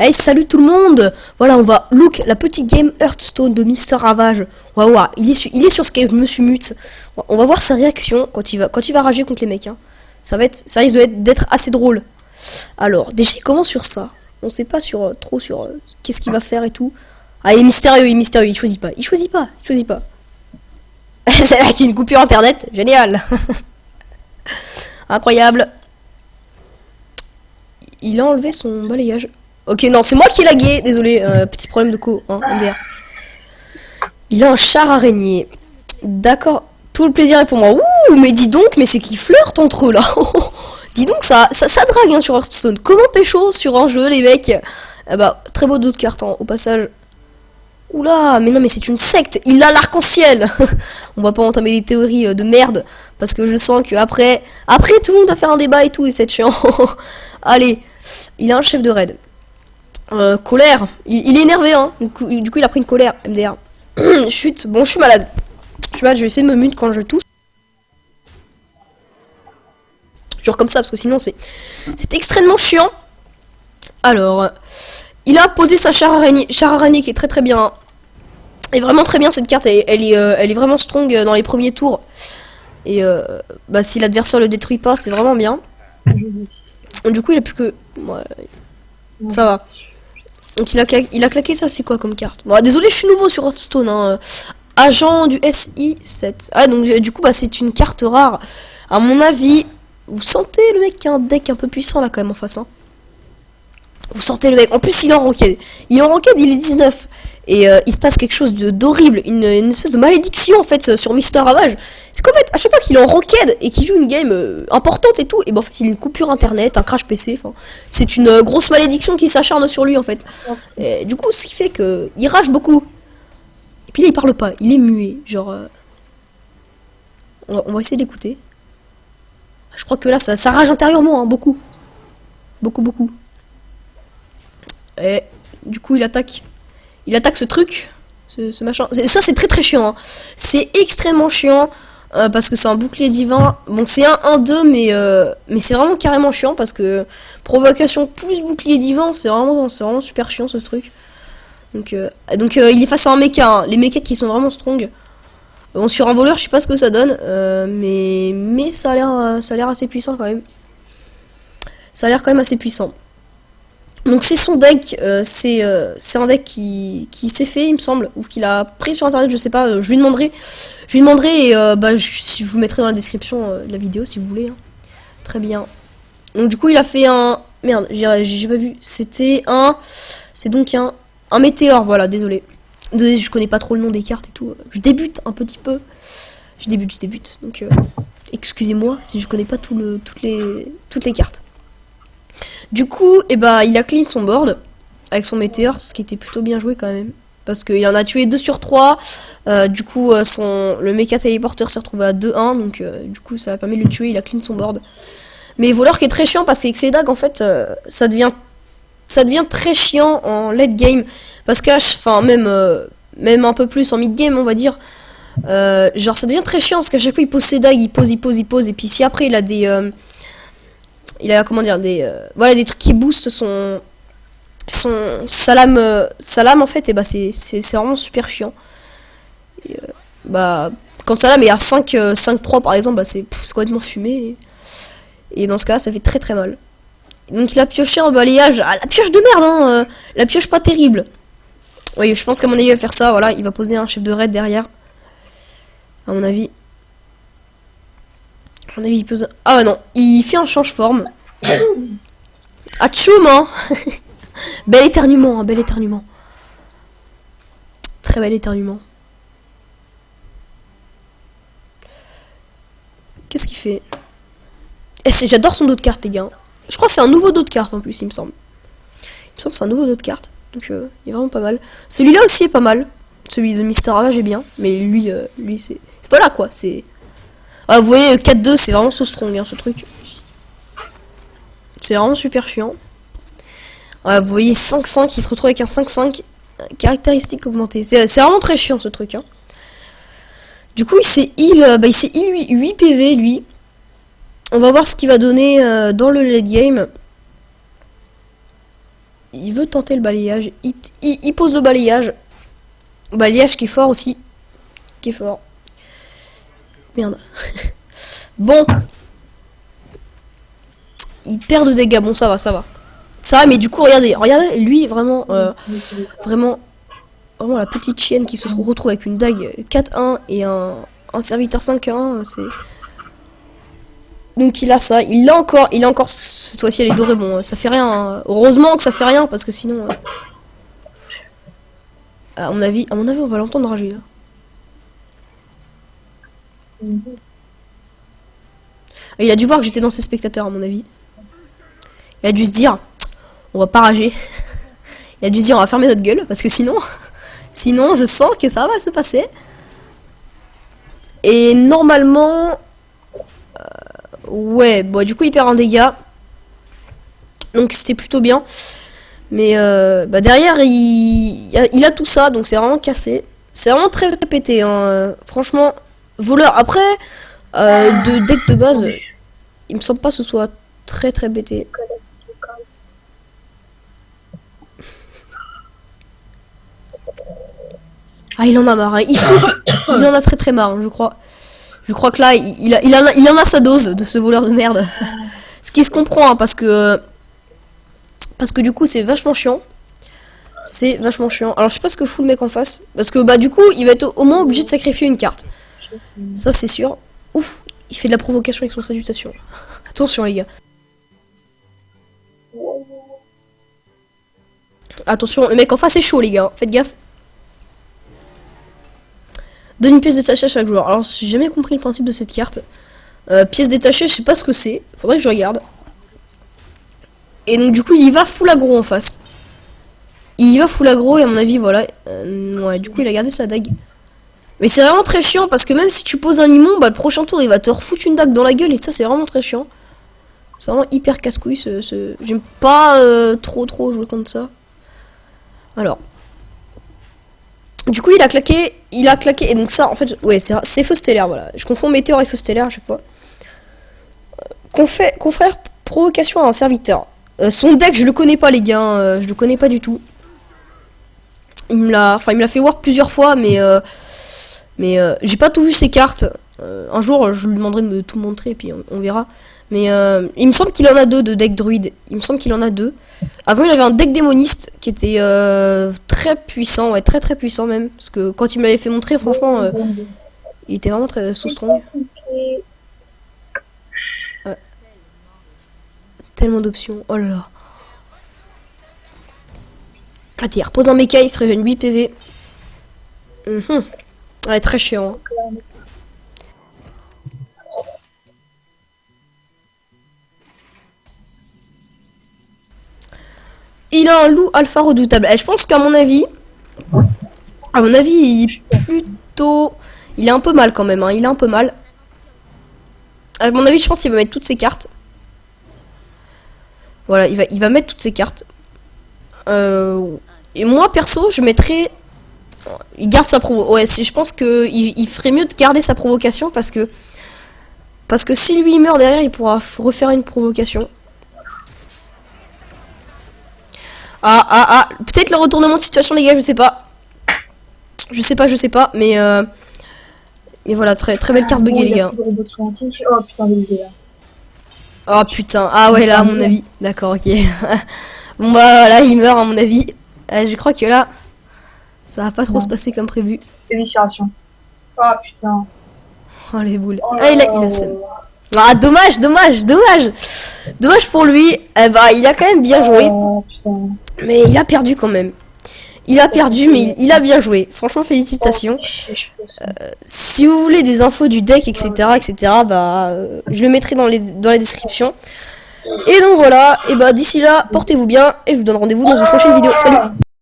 Hey, salut tout le monde. Voilà, on va look la petite game Hearthstone de Mister Ravage. On va voir, il est sur Skype, je me suis mute. On va voir sa réaction quand il va rager contre les mecs. Hein. Ça risque d'être assez drôle. Alors, déjà, il commence sur ça. On sait pas trop sur qu'est-ce qu'il va faire et tout. Ah, il est mystérieux, il choisit pas. C'est là qu'il y a une coupure internet, génial. Incroyable. Il a enlevé son balayage. Ok, non, c'est moi qui ai lagué, désolé, petit problème de MDR. Il a un char araignée. D'accord, tout le plaisir est pour moi. Ouh, mais dis donc, mais c'est qui flirtent entre eux là. Dis donc, ça drague hein, sur Hearthstone. Comment pécho sur un jeu, les mecs? Bah, très beau dos de carte hein, au passage. Oula, mais non, mais c'est une secte. Il a l'arc-en-ciel. On va pas entamer des théories de merde. Parce que je sens que après tout le monde va faire un débat et tout, et c'est chiant. Allez, il a un chef de raid. Colère. Il est énervé, hein. Du coup, il a pris une colère. MDR. Chut. Bon, je suis malade. Je vais essayer de me mute quand je tousse. Genre comme ça, parce que sinon, c'est extrêmement chiant. Alors, il a posé sa char araignée qui est très très bien. Et vraiment très bien cette carte. Elle est vraiment strong dans les premiers tours. Et bah, si l'adversaire le détruit pas, c'est vraiment bien. Du coup, il a plus que. Ouais, ça va. Donc il a claqué ça, c'est quoi comme carte? Bon, désolé, je suis nouveau sur Hearthstone. Hein. Agent du SI7. Ah, donc du coup, bah, c'est une carte rare. À mon avis, vous sentez le mec qui a un deck un peu puissant là quand même en face. Hein. Vous sentez le mec. En plus, il est en ranked. Il est 19. Et il se passe quelque chose d'horrible. Une espèce de malédiction en fait sur Mister Ravage. C'est qu'en fait, à chaque fois qu'il est en ranked et qu'il joue une game importante et tout, et ben en fait, il a une coupure internet, un crash PC. C'est une grosse malédiction qui s'acharne sur lui en fait. Et, du coup, ce qui fait que il rage beaucoup. Et puis là, il parle pas. Il est muet. Genre. On va essayer d'écouter. Je crois que là, ça rage intérieurement. Hein, beaucoup. Beaucoup. Et du coup, il attaque ce truc, ce machin. Ça, c'est très très chiant. Hein. C'est extrêmement chiant parce que c'est un bouclier divin. Bon, c'est un 1-2, mais c'est vraiment carrément chiant parce que provocation plus bouclier divin, c'est vraiment super chiant ce truc. Donc il est face à un mecha. Hein. Les mechas qui sont vraiment strong. Bon, sur un voleur, je sais pas ce que ça donne, mais ça a l'air assez puissant quand même. Ça a l'air quand même assez puissant. Donc c'est son deck, c'est un deck qui s'est fait, il me semble, ou qu'il a pris sur internet, je sais pas, je lui demanderai et bah, je vous mettrai dans la description de la vidéo si vous voulez. Hein. Très bien. Donc du coup il a fait un... Merde, j'ai pas vu, c'est donc un météore, voilà, désolé. Désolé, je connais pas trop le nom des cartes et tout, je débute un petit peu. Je débute, donc excusez-moi si je connais pas toutes les cartes. Du coup, bah, il a clean son board avec son météore, ce qui était plutôt bien joué quand même. Parce qu'il en a tué 2 sur 3. Du coup, le méca téléporteur s'est retrouvé à 2-1. Donc, du coup, ça a permis de le tuer. Il a clean son board. Mais voleur qui est très chiant parce qu'avec ses dagues, en fait, ça devient très chiant en late game. Parce que, enfin, même un peu plus en mid game, on va dire. Genre, ça devient très chiant parce qu'à chaque fois, il pose ses dagues, il pose. Et puis, si après, il a des. Il a comment dire voilà des trucs qui boostent son salam en fait, et bah c'est vraiment super chiant. Et, bah quand salam est à 5-3 par exemple, bah c'est complètement fumé et dans ce cas là ça fait très très mal. Donc il a pioché un balayage, la pioche de merde hein, la pioche pas terrible. Oui, je pense qu'à mon avis il va faire ça, voilà, il va poser un chef de raid derrière. À mon avis. Il pose... Ah non, il fait un change-forme. Atchoum hein. Bel éternuement, bel éternuement. Très bel éternuement. Qu'est-ce qu'il fait? J'adore son dos de carte les gars. Je crois que c'est un nouveau dos de carte en plus il me semble. Il me semble que c'est un nouveau dos de carte. Donc il est vraiment pas mal. Celui-là aussi est pas mal. Celui de Mister Ravage est bien. Mais lui c'est... Voilà quoi, c'est... Ah, vous voyez, 4-2, c'est vraiment so strong, hein, ce truc. C'est vraiment super chiant. Vous voyez, 5-5, il se retrouve avec un 5-5. Caractéristiques augmentées. C'est vraiment très chiant, ce truc. Hein. Du coup, il s'est heal 8 PV, lui. On va voir ce qu'il va donner dans le late game. Il veut tenter le balayage. Il pose le balayage. Balayage qui est fort aussi. Qui est fort. Merde. Bon. Il perd de dégâts. Bon, ça va, ça va. Ça va, mais du coup, regardez. Regardez, lui, vraiment... vraiment la petite chienne qui se retrouve avec une dague 4-1 et un serviteur 5-1. C'est... Donc il a ça. Il a encore cette fois-ci, elle est dorée. Bon, ça fait rien. Hein. Heureusement que ça fait rien, parce que sinon... à mon avis, on va l'entendre rager, là. Il a dû voir que j'étais dans ses spectateurs, à mon avis. Il a dû se dire, on va pas rager. Il a dû se dire, on va fermer notre gueule, parce que sinon, sinon, je sens que ça va mal se passer. Et normalement, ouais, bon, du coup, il perd un dégât. Donc c'était plutôt bien. Mais bah derrière, il a tout ça, donc c'est vraiment cassé. C'est vraiment très pété, hein. Franchement, voleur. Après, de deck de base, il me semble pas que ce soit très pété. Ah, il en a marre, hein. Il en a très marre, hein, je crois. Je crois que là, il en a sa dose de ce voleur de merde. Ce qui se comprend, hein, parce que du coup, c'est vachement chiant. C'est vachement chiant. Alors, je sais pas ce que fout le mec en face. Parce que, bah, du coup, il va être au moins obligé de sacrifier une carte. Ça, c'est sûr. Ouf, il fait de la provocation avec son salutation. Attention, les gars. Attention, le mec en face est chaud, les gars. Faites gaffe. Donne une pièce détachée à chaque joueur. Alors, j'ai jamais compris le principe de cette carte. Pièce détachée, je sais pas ce que c'est. Faudrait que je regarde. Et donc, du coup, il y va full aggro en face. Il y va full aggro et à mon avis, voilà. Ouais, du coup, il a gardé sa dague. Mais c'est vraiment très chiant parce que même si tu poses un limon, bah, le prochain tour, il va te refoutre une dague dans la gueule et ça, c'est vraiment très chiant. C'est vraiment hyper casse-couille. J'aime pas trop jouer contre ça. Alors. Du coup, il a claqué, et donc ça, en fait, ouais, c'est feu stellaire, voilà. Je confonds météore et feu stellaire à chaque fois. Confrère, provocation à un serviteur. Son deck, je le connais pas, les gars, je le connais pas du tout. Il me l'a fait voir plusieurs fois, mais j'ai pas tout vu ses cartes. Un jour, je lui demanderai de me tout montrer, et puis on verra. Mais il me semble qu'il en a deux de deck druide. Il me semble qu'il en a deux. Avant, il avait un deck démoniste qui était très puissant, ouais, très puissant même. Parce que quand il m'avait fait montrer, franchement, il était vraiment très so strong. Ouais. Tellement d'options, oh là là. Ah, tiens, repose un méca, il se régène 8 PV. Ouais, très chiant. Hein. Il a un loup alpha redoutable. Et je pense qu'à mon avis, il est plutôt... Il est un peu mal quand même, hein. Il est un peu mal. À mon avis, je pense qu'il va mettre toutes ses cartes. Voilà, il va mettre toutes ses cartes. Et moi, perso, je mettrais... Il garde sa provo. Ouais, je pense qu'il ferait mieux de garder sa provocation parce que si lui il meurt derrière, il pourra refaire une provocation. Peut-être le retournement de situation, les gars, je sais pas. Je sais pas, mais voilà, très belle carte buggée, les gars. Oh putain, ah ouais, là, à mon avis. D'accord, ok. Bon, bah là, il meurt, à mon avis. Je crois que là, ça va pas trop se passer comme prévu. Éviscération. Oh putain. Oh, les boules. Ah, il a... Ah, dommage pour lui. Eh bah, il a quand même bien joué. Mais il a perdu quand même. Il a perdu, mais il a bien joué. Franchement, félicitations. Si vous voulez des infos du deck, etc., bah, je le mettrai dans les descriptions. Et donc voilà. Et bah, d'ici là, portez-vous bien. Et je vous donne rendez-vous dans une prochaine vidéo. Salut!